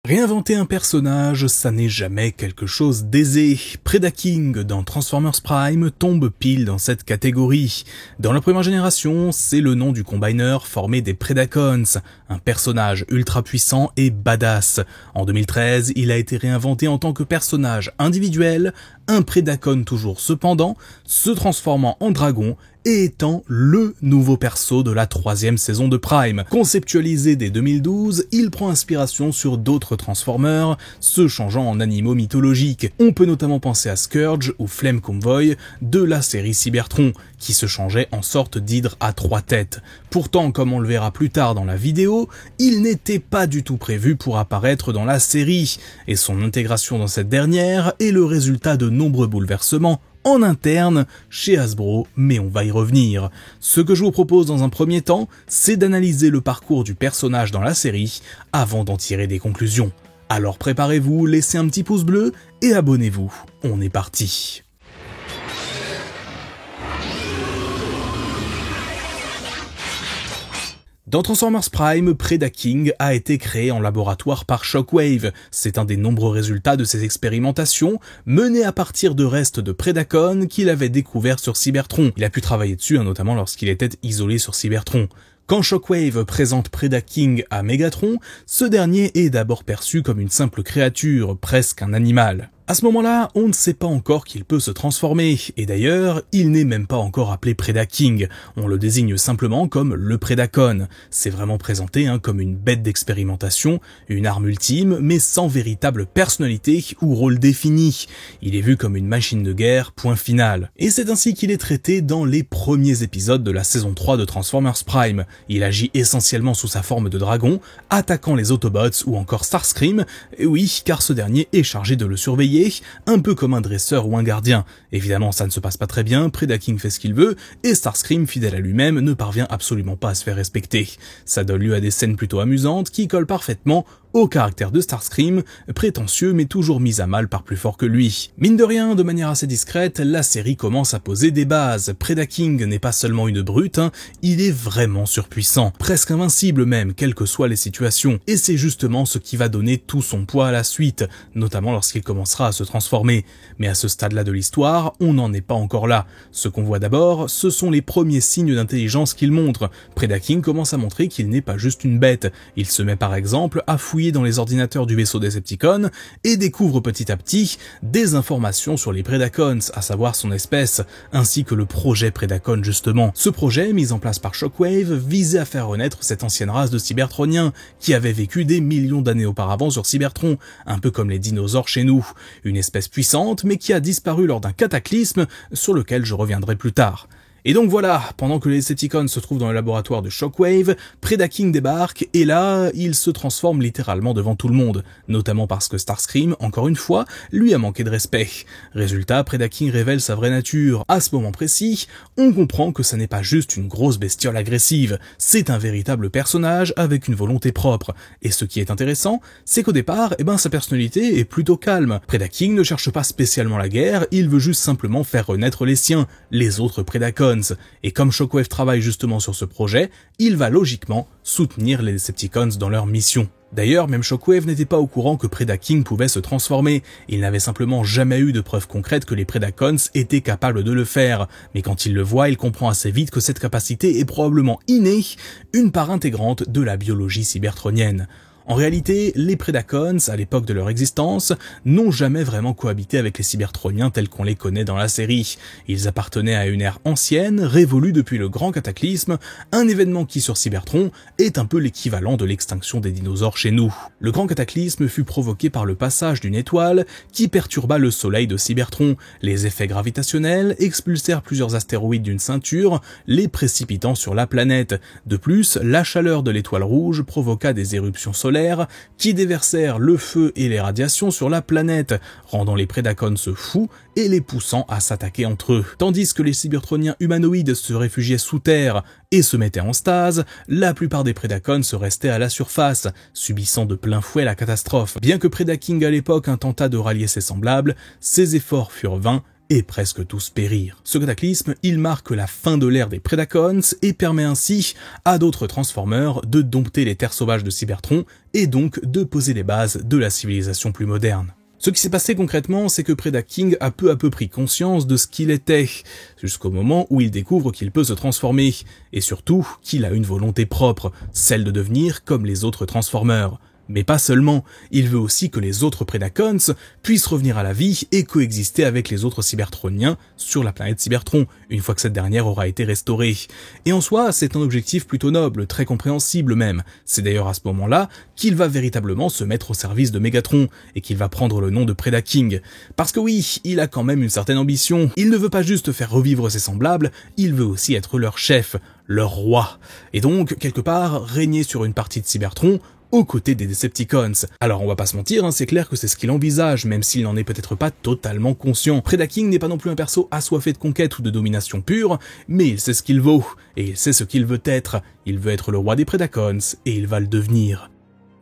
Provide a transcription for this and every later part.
Réinventer un personnage, ça n'est jamais quelque chose d'aisé. Predaking dans Transformers Prime tombe pile dans cette catégorie. Dans la première génération, c'est le nom du combiner formé des Predacons, un personnage ultra puissant et badass. En 2013, il a été réinventé en tant que personnage individuel, un Predacon toujours cependant, se transformant en dragon et étant le nouveau perso de la 3e saison de Prime. Conceptualisé dès 2012, il prend inspiration sur d'autres Transformers, se changeant en animaux mythologiques. On peut notamment penser à Scourge ou Flame Convoy de la série Cybertron, qui se changeait en sorte d'hydre à 3 têtes. Pourtant, comme on le verra plus tard dans la vidéo, il n'était pas du tout prévu pour apparaître dans la série, et son intégration dans cette dernière est le résultat de nombreux bouleversements en interne chez Hasbro, mais on va y revenir. Ce que je vous propose dans un premier temps, c'est d'analyser le parcours du personnage dans la série avant d'en tirer des conclusions. Alors préparez-vous, laissez un petit pouce bleu et abonnez-vous. On est parti. Dans Transformers Prime, Predaking a été créé en laboratoire par Shockwave. C'est un des nombreux résultats de ses expérimentations, menées à partir de restes de Predacon qu'il avait découverts sur Cybertron. Il a pu travailler dessus, notamment lorsqu'il était isolé sur Cybertron. Quand Shockwave présente Predaking à Megatron, ce dernier est d'abord perçu comme une simple créature, presque un animal. À ce moment-là, on ne sait pas encore qu'il peut se transformer, et d'ailleurs, il n'est même pas encore appelé Predaking, on le désigne simplement comme le Predacon. C'est vraiment présenté comme une bête d'expérimentation, une arme ultime, mais sans véritable personnalité ou rôle défini. Il est vu comme une machine de guerre, point final. Et c'est ainsi qu'il est traité dans les premiers épisodes de la saison 3 de Transformers Prime. Il agit essentiellement sous sa forme de dragon, attaquant les Autobots ou encore Starscream, et oui, car ce dernier est chargé de le surveiller, un peu comme un dresseur ou un gardien. Évidemment, ça ne se passe pas très bien, Predaking fait ce qu'il veut, et Starscream, fidèle à lui-même, ne parvient absolument pas à se faire respecter. Ça donne lieu à des scènes plutôt amusantes qui collent parfaitement au caractère de Starscream, prétentieux mais toujours mis à mal par plus fort que lui. Mine de rien, de manière assez discrète, la série commence à poser des bases. Predaking n'est pas seulement une brute, il est vraiment surpuissant, presque invincible même, quelles que soient les situations. Et c'est justement ce qui va donner tout son poids à la suite, notamment lorsqu'il commencera à se transformer. Mais à ce stade-là de l'histoire, on n'en est pas encore là. Ce qu'on voit d'abord, ce sont les premiers signes d'intelligence qu'il montre. Predaking commence à montrer qu'il n'est pas juste une bête. Il se met par exemple à fouiller dans les ordinateurs du vaisseau Decepticon et découvre petit à petit des informations sur les Predacons, à savoir son espèce, ainsi que le projet Predacon justement. Ce projet, mis en place par Shockwave, visait à faire renaître cette ancienne race de Cybertroniens qui avait vécu des millions d'années auparavant sur Cybertron, un peu comme les dinosaures chez nous. Une espèce puissante mais qui a disparu lors d'un cataclysme sur lequel je reviendrai plus tard. Et donc voilà, pendant que les Decepticons se trouvent dans le laboratoire de Shockwave, Predaking débarque et là, il se transforme littéralement devant tout le monde, notamment parce que Starscream, encore une fois, lui a manqué de respect. Résultat, Predaking révèle sa vraie nature. À ce moment précis, on comprend que ça n'est pas juste une grosse bestiole agressive, c'est un véritable personnage avec une volonté propre. Et ce qui est intéressant, c'est qu'au départ, sa personnalité est plutôt calme. Predaking ne cherche pas spécialement la guerre, il veut juste simplement faire renaître les siens, les autres Predacons. Et comme Shockwave travaille justement sur ce projet, il va logiquement soutenir les Decepticons dans leur mission. D'ailleurs, même Shockwave n'était pas au courant que Predaking pouvait se transformer, il n'avait simplement jamais eu de preuves concrètes que les Predacons étaient capables de le faire, mais quand il le voit, il comprend assez vite que cette capacité est probablement innée, une part intégrante de la biologie cybertronienne. En réalité, les Predacons, à l'époque de leur existence, n'ont jamais vraiment cohabité avec les Cybertroniens tels qu'on les connaît dans la série. Ils appartenaient à une ère ancienne, révolue depuis le Grand Cataclysme, un événement qui sur Cybertron est un peu l'équivalent de l'extinction des dinosaures chez nous. Le Grand Cataclysme fut provoqué par le passage d'une étoile qui perturba le soleil de Cybertron. Les effets gravitationnels expulsèrent plusieurs astéroïdes d'une ceinture, les précipitant sur la planète. De plus, la chaleur de l'étoile rouge provoqua des éruptions solaires qui déversèrent le feu et les radiations sur la planète, rendant les Predacons fous et les poussant à s'attaquer entre eux. Tandis que les Cybertroniens humanoïdes se réfugiaient sous terre et se mettaient en stase, la plupart des Predacons se restaient à la surface, subissant de plein fouet la catastrophe. Bien que Predaking à l'époque tenta de rallier ses semblables, ses efforts furent vains et presque tous périr. Ce cataclysme, il marque la fin de l'ère des Predacons et permet ainsi à d'autres Transformers de dompter les terres sauvages de Cybertron et donc de poser les bases de la civilisation plus moderne. Ce qui s'est passé concrètement, c'est que Predaking a peu à peu pris conscience de ce qu'il était, jusqu'au moment où il découvre qu'il peut se transformer, et surtout qu'il a une volonté propre, celle de devenir comme les autres Transformers. Mais pas seulement, il veut aussi que les autres Predacons puissent revenir à la vie et coexister avec les autres Cybertroniens sur la planète Cybertron, une fois que cette dernière aura été restaurée. Et en soi, c'est un objectif plutôt noble, très compréhensible même. C'est d'ailleurs à ce moment-là qu'il va véritablement se mettre au service de Megatron, et qu'il va prendre le nom de Predaking. Parce que oui, il a quand même une certaine ambition, il ne veut pas juste faire revivre ses semblables, il veut aussi être leur chef, leur roi. Et donc, quelque part, régner sur une partie de Cybertron, aux côtés des Decepticons. Alors on va pas se mentir, c'est clair que c'est ce qu'il envisage, même s'il n'en est peut-être pas totalement conscient. Predaking n'est pas non plus un perso assoiffé de conquête ou de domination pure, mais il sait ce qu'il vaut, et il sait ce qu'il veut être. Il veut être le roi des Predacons, et il va le devenir.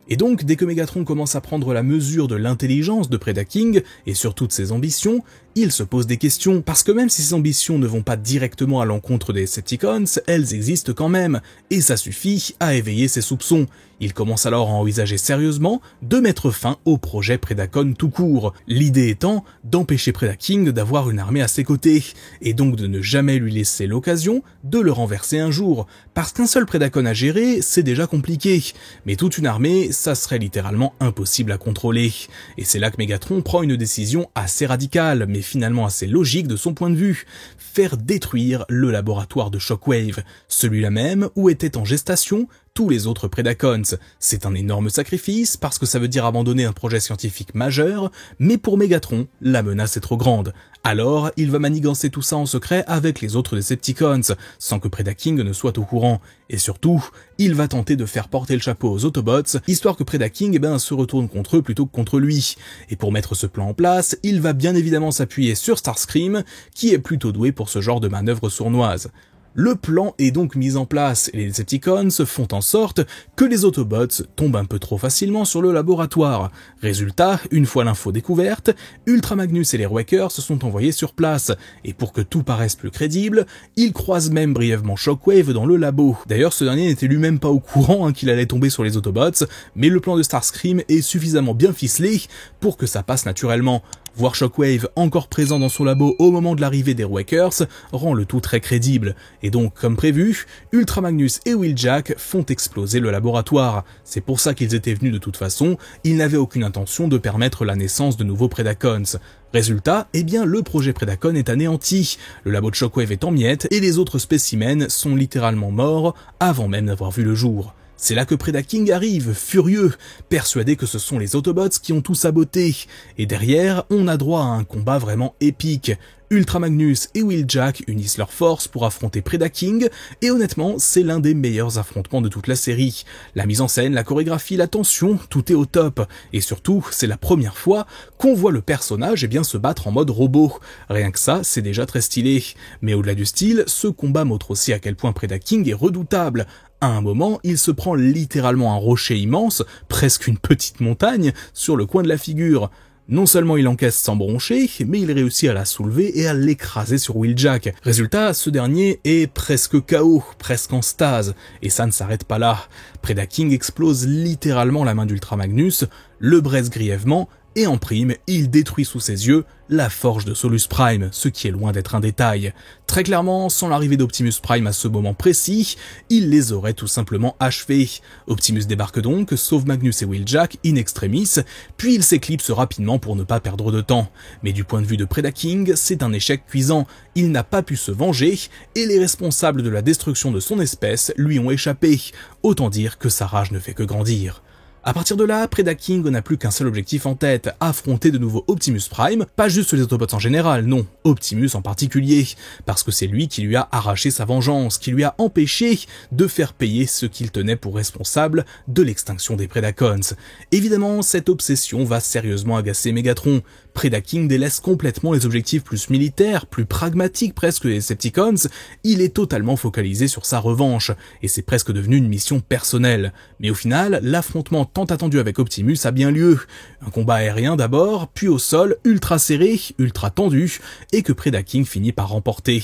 Et donc, dès que Megatron commence à prendre la mesure de l'intelligence de Predaking, et surtout de ses ambitions, il se pose des questions, parce que même si ses ambitions ne vont pas directement à l'encontre des Decepticons, elles existent quand même, et ça suffit à éveiller ses soupçons. Il commence alors à envisager sérieusement de mettre fin au projet Predacon tout court, l'idée étant d'empêcher Predaking d'avoir une armée à ses côtés, et donc de ne jamais lui laisser l'occasion de le renverser un jour, parce qu'un seul Predacon à gérer, c'est déjà compliqué, mais toute une armée, ça serait littéralement impossible à contrôler. Et c'est là que Megatron prend une décision assez radicale, mais finalement assez logique de son point de vue, faire détruire le laboratoire de Shockwave, celui-là même où étaient en gestation tous les autres Predacons. C'est un énorme sacrifice parce que ça veut dire abandonner un projet scientifique majeur, mais pour Megatron, la menace est trop grande. Alors, il va manigancer tout ça en secret avec les autres Decepticons, sans que Predaking ne soit au courant. Et surtout, il va tenter de faire porter le chapeau aux Autobots, histoire que Predaking se retourne contre eux plutôt que contre lui. Et pour mettre ce plan en place, il va bien évidemment s'appuyer sur Starscream, qui est plutôt doué pour ce genre de manœuvre sournoise. Le plan est donc mis en place et les Decepticons font en sorte que les Autobots tombent un peu trop facilement sur le laboratoire. Résultat, une fois l'info découverte, Ultra Magnus et les Wreckers se sont envoyés sur place, et pour que tout paraisse plus crédible, ils croisent même brièvement Shockwave dans le labo. D'ailleurs, ce dernier n'était lui-même pas au courant qu'il allait tomber sur les Autobots, mais le plan de Starscream est suffisamment bien ficelé pour que ça passe naturellement. Voir Shockwave encore présent dans son labo au moment de l'arrivée des Wreckers rend le tout très crédible. Et donc, comme prévu, Ultra Magnus et Wheeljack font exploser le laboratoire. C'est pour ça qu'ils étaient venus de toute façon, ils n'avaient aucune intention de permettre la naissance de nouveaux Predacons. Résultat, le projet Predacon est anéanti, le labo de Shockwave est en miettes et les autres spécimens sont littéralement morts avant même d'avoir vu le jour. C'est là que Predaking arrive, furieux, persuadé que ce sont les Autobots qui ont tout saboté, et derrière, on a droit à un combat vraiment épique. Ultra Magnus et Wheeljack unissent leurs forces pour affronter Predaking, et honnêtement, c'est l'un des meilleurs affrontements de toute la série. La mise en scène, la chorégraphie, la tension, tout est au top, et surtout, c'est la première fois qu'on voit le personnage se battre en mode robot. Rien que ça, c'est déjà très stylé. Mais au-delà du style, ce combat montre aussi à quel point Predaking est redoutable. À un moment, il se prend littéralement un rocher immense, presque une petite montagne, sur le coin de la figure. Non seulement il encaisse sans broncher, mais il réussit à la soulever et à l'écraser sur Wheeljack. Résultat, ce dernier est presque KO, presque en stase, et ça ne s'arrête pas là. Predaking explose littéralement la main d'Ultra Magnus, le braise grièvement, et en prime, il détruit sous ses yeux la forge de Solus Prime, ce qui est loin d'être un détail. Très clairement, sans l'arrivée d'Optimus Prime à ce moment précis, il les aurait tout simplement achevés. Optimus débarque donc, sauve Magnus et Wheeljack in extremis, puis il s'éclipse rapidement pour ne pas perdre de temps. Mais du point de vue de Predaking, c'est un échec cuisant. Il n'a pas pu se venger, et les responsables de la destruction de son espèce lui ont échappé. Autant dire que sa rage ne fait que grandir. À partir de là, Predaking n'a plus qu'un seul objectif en tête, affronter de nouveau Optimus Prime, pas juste les Autobots en général, non, Optimus en particulier, parce que c'est lui qui lui a arraché sa vengeance, qui lui a empêché de faire payer ce qu'il tenait pour responsable de l'extinction des Predacons. Évidemment, cette obsession va sérieusement agacer Megatron. Predaking délaisse complètement les objectifs plus militaires, plus pragmatiques presque des Decepticons, il est totalement focalisé sur sa revanche, et c'est presque devenu une mission personnelle. Mais au final, l'affrontement tant attendu avec Optimus a bien lieu. Un combat aérien d'abord, puis au sol, ultra serré, ultra tendu, et que Predaking finit par remporter.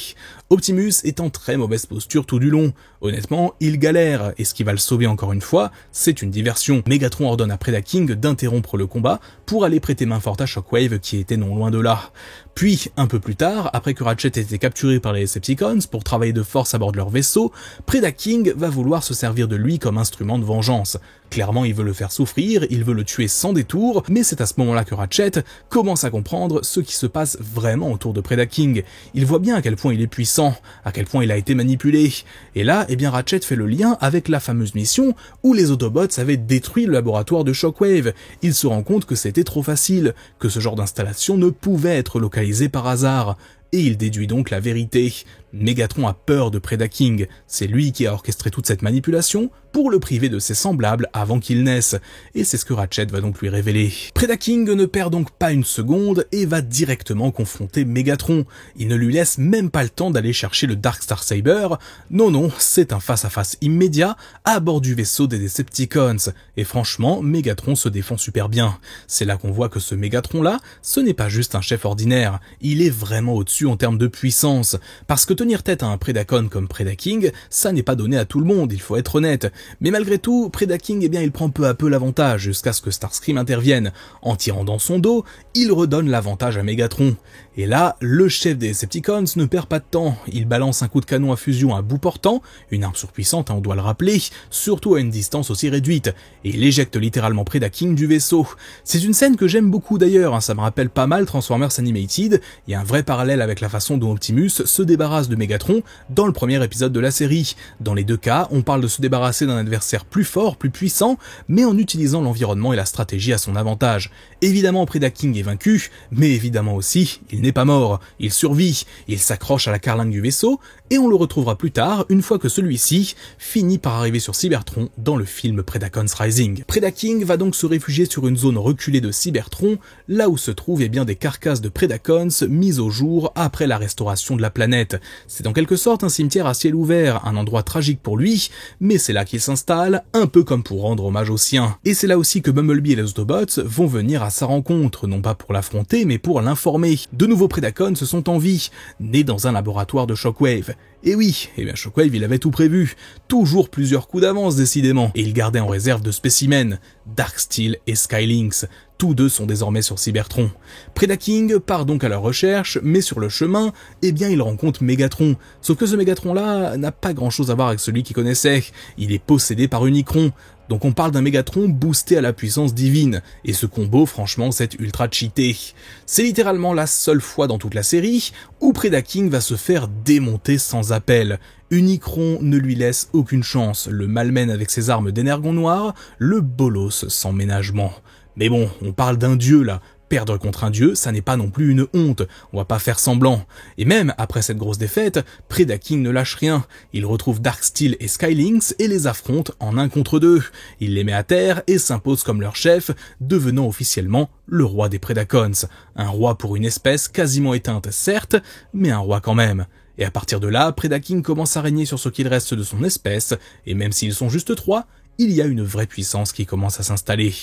Optimus est en très mauvaise posture tout du long. Honnêtement, il galère, et ce qui va le sauver encore une fois, c'est une diversion. Megatron ordonne à Predaking d'interrompre le combat pour aller prêter main forte à Shockwave qui était non loin de là. Puis, un peu plus tard, après que Ratchet ait été capturé par les Decepticons pour travailler de force à bord de leur vaisseau, Predaking va vouloir se servir de lui comme instrument de vengeance. Clairement, il veut le faire souffrir, il veut le tuer sans détour, mais c'est à ce moment-là que Ratchet commence à comprendre ce qui se passe vraiment autour de Predaking. Il voit bien à quel point il est puissant, à quel point il a été manipulé. Et là, Ratchet fait le lien avec la fameuse mission où les Autobots avaient détruit le laboratoire de Shockwave. Il se rend compte que c'était trop facile, que ce genre d'installation ne pouvait être localisé par hasard. Et il déduit donc la vérité. Megatron a peur de Predaking. C'est lui qui a orchestré toute cette manipulation pour le priver de ses semblables avant qu'il naisse. Et c'est ce que Ratchet va donc lui révéler. Predaking ne perd donc pas une seconde et va directement confronter Megatron. Il ne lui laisse même pas le temps d'aller chercher le Dark Star Saber. Non, c'est un face-à-face immédiat à bord du vaisseau des Decepticons. Et franchement, Megatron se défend super bien. C'est là qu'on voit que ce Megatron-là, ce n'est pas juste un chef ordinaire. Il est vraiment au-dessus en termes de puissance. Parce que tenir tête à un Predacon comme Predaking, ça n'est pas donné à tout le monde, il faut être honnête. Mais malgré tout, Predaking, il prend peu à peu l'avantage jusqu'à ce que Starscream intervienne. En tirant dans son dos, il redonne l'avantage à Megatron. Et là, le chef des Decepticons ne perd pas de temps. Il balance un coup de canon à fusion à bout portant, une arme surpuissante, on doit le rappeler, surtout à une distance aussi réduite, et il éjecte littéralement Predaking du vaisseau. C'est une scène que j'aime beaucoup d'ailleurs, ça me rappelle pas mal Transformers Animated. Il y a un vrai parallèle avec la façon dont Optimus se débarrasse de Megatron dans le premier épisode de la série. Dans les deux cas, on parle de se débarrasser d'un adversaire plus fort, plus puissant, mais en utilisant l'environnement et la stratégie à son avantage. Évidemment, Predaking est vaincu, mais évidemment aussi, il n'est pas mort. Il survit, il s'accroche à la carlingue du vaisseau, et on le retrouvera plus tard, une fois que celui-ci finit par arriver sur Cybertron dans le film Predacons Rising. Predaking va donc se réfugier sur une zone reculée de Cybertron, là où se trouvent des carcasses de Predacons mises au jour après la restauration de la planète. C'est en quelque sorte un cimetière à ciel ouvert, un endroit tragique pour lui, mais c'est là qu'il s'installe, un peu comme pour rendre hommage aux siens. Et c'est là aussi que Bumblebee et les Autobots vont venir à sa rencontre, non pas pour l'affronter, mais pour l'informer. De nouveaux Predacons sont en vie, nés dans un laboratoire de Shockwave. Et oui, Shockwave il avait tout prévu, toujours plusieurs coups d'avance décidément, et il gardait en réserve deux spécimens, Darksteel et Skylynx. Tous deux sont désormais sur Cybertron. Predaking part donc à leur recherche, mais sur le chemin, il rencontre Megatron. Sauf que ce Megatron-là n'a pas grand-chose à voir avec celui qu'il connaissait. Il est possédé par Unicron. Donc on parle d'un Megatron boosté à la puissance divine, et ce combo franchement c'est ultra cheaté. C'est littéralement la seule fois dans toute la série où Predaking va se faire démonter sans appel. Unicron ne lui laisse aucune chance, le malmène avec ses armes d'énergon noir, le bolos sans ménagement. Mais bon, on parle d'un dieu là. Perdre contre un dieu, ça n'est pas non plus une honte, on va pas faire semblant. Et même après cette grosse défaite, Predaking ne lâche rien. Il retrouve Darksteel et Skylynx et les affronte en 1 contre 2. Il les met à terre et s'impose comme leur chef, devenant officiellement le roi des Predacons. Un roi pour une espèce quasiment éteinte, certes, mais un roi quand même. Et à partir de là, Predaking commence à régner sur ce qu'il reste de son espèce, et même s'ils sont juste 3, il y a une vraie puissance qui commence à s'installer.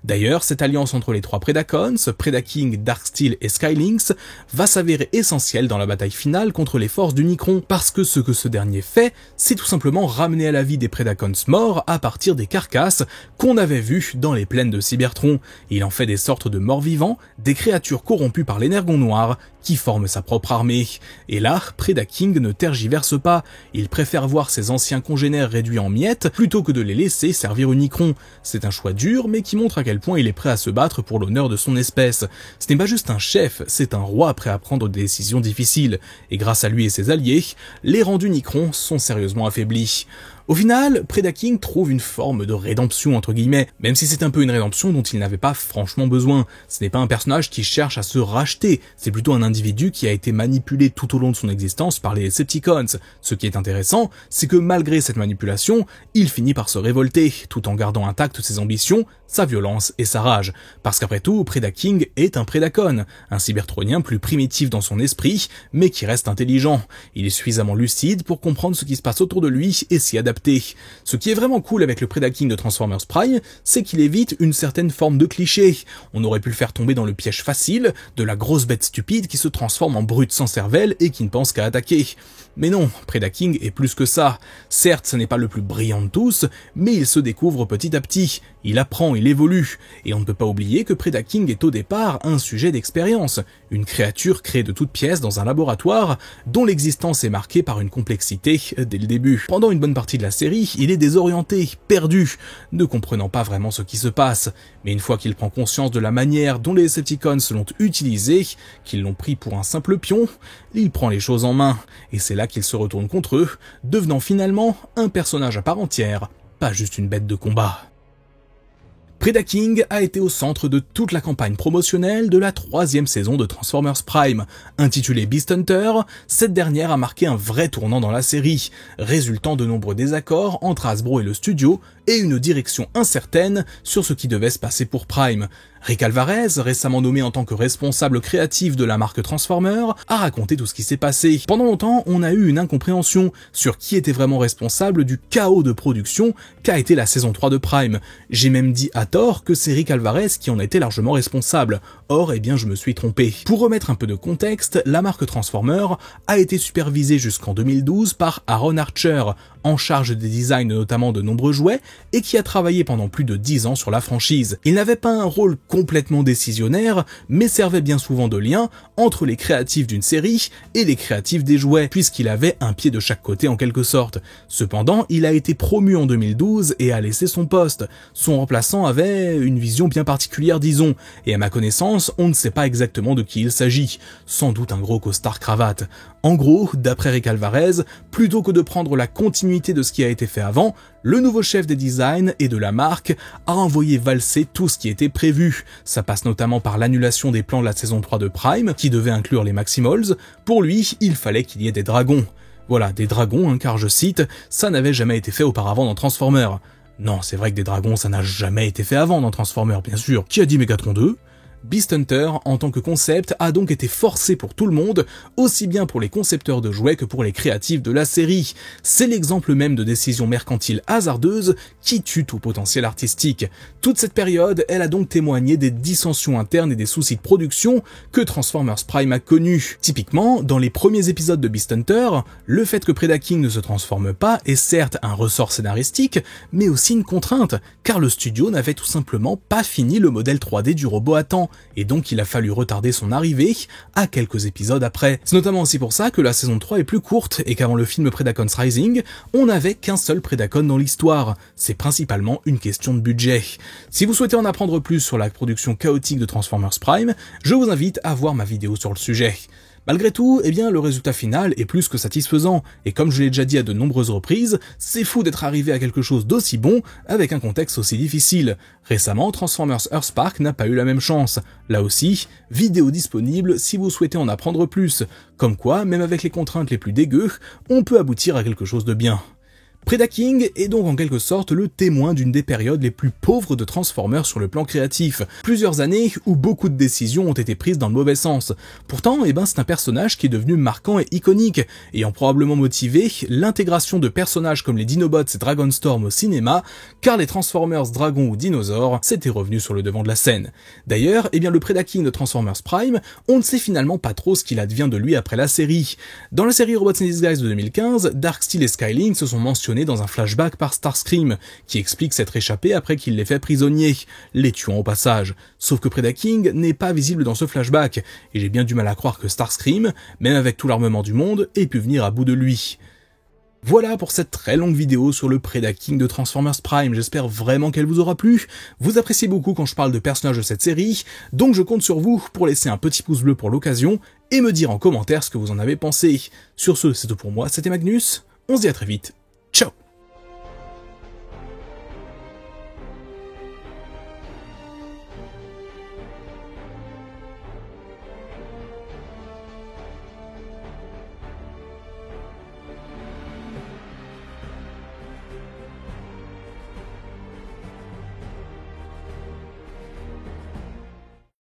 D'ailleurs, cette alliance entre les 3 Predacons, Predaking, Darksteel et Skylynx, va s'avérer essentielle dans la bataille finale contre les forces d'Unicron, parce que ce que ce dernier fait, c'est tout simplement ramener à la vie des Predacons morts à partir des carcasses qu'on avait vues dans les plaines de Cybertron. Il en fait des sortes de morts-vivants, des créatures corrompues par l'énergon noir, qui forment sa propre armée. Et là, Predaking ne tergiverse pas, il préfère voir ses anciens congénères réduits en miettes plutôt que de les laisser servir Unicron. C'est un choix dur, mais qui montre à quel point il est prêt à se battre pour l'honneur de son espèce. Ce n'est pas juste un chef, c'est un roi prêt à prendre des décisions difficiles. Et grâce à lui et ses alliés, les rangs d'Unicron sont sérieusement affaiblis. Au final, Predaking trouve une forme de rédemption entre guillemets, même si c'est un peu une rédemption dont il n'avait pas franchement besoin. Ce n'est pas un personnage qui cherche à se racheter, c'est plutôt un individu qui a été manipulé tout au long de son existence par les Decepticons. Ce qui est intéressant, c'est que malgré cette manipulation, il finit par se révolter, tout en gardant intactes ses ambitions, sa violence et sa rage. Parce qu'après tout, Predaking est un Predacon, un cybertronien plus primitif dans son esprit, mais qui reste intelligent. Il est suffisamment lucide pour comprendre ce qui se passe autour de lui et s'y adapter adapté. Ce qui est vraiment cool avec le Predaking de Transformers Prime, c'est qu'il évite une certaine forme de cliché. On aurait pu le faire tomber dans le piège facile de la grosse bête stupide qui se transforme en brute sans cervelle et qui ne pense qu'à attaquer. Mais non, Predaking est plus que ça. Certes, ce n'est pas le plus brillant de tous, mais il se découvre petit à petit. Il apprend, il évolue. Et on ne peut pas oublier que Predaking est au départ un sujet d'expérience. Une créature créée de toutes pièces dans un laboratoire, dont l'existence est marquée par une complexité dès le début. Pendant une bonne partie de la série, il est désorienté, perdu, ne comprenant pas vraiment ce qui se passe. Mais une fois qu'il prend conscience de la manière dont les Decepticons l'ont utilisé, qu'ils l'ont pris pour un simple pion, il prend les choses en main. Et c'est là qu'il se retourne contre eux, devenant finalement un personnage à part entière, pas juste une bête de combat. Predaking a été au centre de toute la campagne promotionnelle de la 3e saison de Transformers Prime. Intitulée Beast Hunter, cette dernière a marqué un vrai tournant dans la série, résultant de nombreux désaccords entre Hasbro et le studio, et une direction incertaine sur ce qui devait se passer pour Prime. Rick Alvarez, récemment nommé en tant que responsable créatif de la marque Transformer, a raconté tout ce qui s'est passé. Pendant longtemps, on a eu une incompréhension sur qui était vraiment responsable du chaos de production qu'a été la saison 3 de Prime. J'ai même dit à tort que c'est Rick Alvarez qui en était largement responsable. Or, eh bien, je me suis trompé. Pour remettre un peu de contexte, la marque Transformer a été supervisée jusqu'en 2012 par Aaron Archer, en charge des designs notamment de nombreux jouets, et qui a travaillé pendant plus de 10 ans sur la franchise. Il n'avait pas un rôle complètement décisionnaire, mais servait bien souvent de lien entre les créatifs d'une série et les créatifs des jouets, puisqu'il avait un pied de chaque côté en quelque sorte. Cependant, il a été promu en 2012 et a laissé son poste. Son remplaçant avait une vision bien particulière, disons, et à ma connaissance, on ne sait pas exactement de qui il s'agit. Sans doute un gros costard cravate. En gros, d'après Rick Alvarez, plutôt que de prendre la continuité de ce qui a été fait avant, le nouveau chef des designs et de la marque a envoyé valser tout ce qui était prévu. Ça passe notamment par l'annulation des plans de la saison 3 de Prime, qui devait inclure les Maximals. Pour lui, il fallait qu'il y ait des dragons. Voilà, des dragons, car je cite, ça n'avait jamais été fait auparavant dans Transformers. Non, c'est vrai que des dragons, ça n'a jamais été fait avant dans Transformers, bien sûr. Qui a dit Megatron 2 ? Beast Hunter, en tant que concept, a donc été forcé pour tout le monde, aussi bien pour les concepteurs de jouets que pour les créatifs de la série. C'est l'exemple même de décisions mercantiles hasardeuses qui tuent tout potentiel artistique. Toute cette période, elle a donc témoigné des dissensions internes et des soucis de production que Transformers Prime a connus. Typiquement, dans les premiers épisodes de Beast Hunter, le fait que Predaking ne se transforme pas est certes un ressort scénaristique, mais aussi une contrainte, car le studio n'avait tout simplement pas fini le modèle 3D du robot à temps, et donc il a fallu retarder son arrivée à quelques épisodes après. C'est notamment aussi pour ça que la saison 3 est plus courte, et qu'avant le film Predacons Rising, on n'avait qu'un seul Predacon dans l'histoire. C'est principalement une question de budget. Si vous souhaitez en apprendre plus sur la production chaotique de Transformers Prime, je vous invite à voir ma vidéo sur le sujet. Malgré tout, eh bien, le résultat final est plus que satisfaisant, et comme je l'ai déjà dit à de nombreuses reprises, c'est fou d'être arrivé à quelque chose d'aussi bon avec un contexte aussi difficile. Récemment, Transformers Earthspark n'a pas eu la même chance. Là aussi, vidéo disponible si vous souhaitez en apprendre plus. Comme quoi, même avec les contraintes les plus dégueu, on peut aboutir à quelque chose de bien. Predaking est donc en quelque sorte le témoin d'une des périodes les plus pauvres de Transformers sur le plan créatif. Plusieurs années où beaucoup de décisions ont été prises dans le mauvais sens. Pourtant, c'est un personnage qui est devenu marquant et iconique, ayant probablement motivé l'intégration de personnages comme les Dinobots et Dragonstorm au cinéma, car les Transformers dragons ou dinosaures s'étaient revenus sur le devant de la scène. D'ailleurs, le Predaking de Transformers Prime, on ne sait finalement pas trop ce qu'il advient de lui après la série. Dans la série Robots in Disguise de 2015, Darksteel et Skylink se sont mentionnés dans un flashback par Starscream, qui explique s'être échappé après qu'il les fait prisonniers, les tuant au passage. Sauf que Predaking n'est pas visible dans ce flashback, et j'ai bien du mal à croire que Starscream, même avec tout l'armement du monde, ait pu venir à bout de lui. Voilà pour cette très longue vidéo sur le Predaking de Transformers Prime, j'espère vraiment qu'elle vous aura plu. Vous appréciez beaucoup quand je parle de personnages de cette série, donc je compte sur vous pour laisser un petit pouce bleu pour l'occasion, et me dire en commentaire ce que vous en avez pensé. Sur ce, c'est tout pour moi, c'était Magnus, on se dit à très vite. Ciao!